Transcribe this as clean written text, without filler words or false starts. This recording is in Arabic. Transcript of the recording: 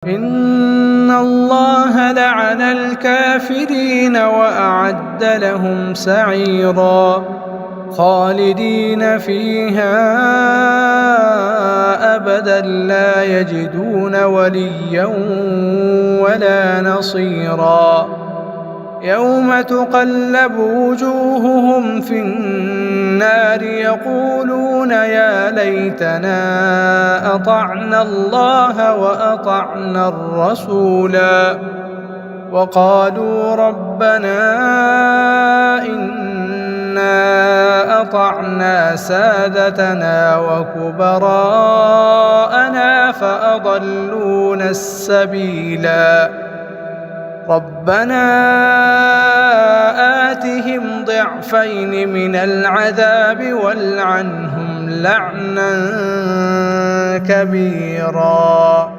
إن الله لعن الكافرين وأعد لهم سعيرا خالدين فيها أبدا لا يجدون وليا ولا نصيرا يوم تقلب وجوههم في النار يقولون يا ليتنا أطعنا الله وأطعنا الرسولا وقالوا ربنا إنا أطعنا سادتنا وكبراءنا فأضلونا السبيلا ربنا آتهم ضعفين من العذاب والعنهم لعنا كبيرا.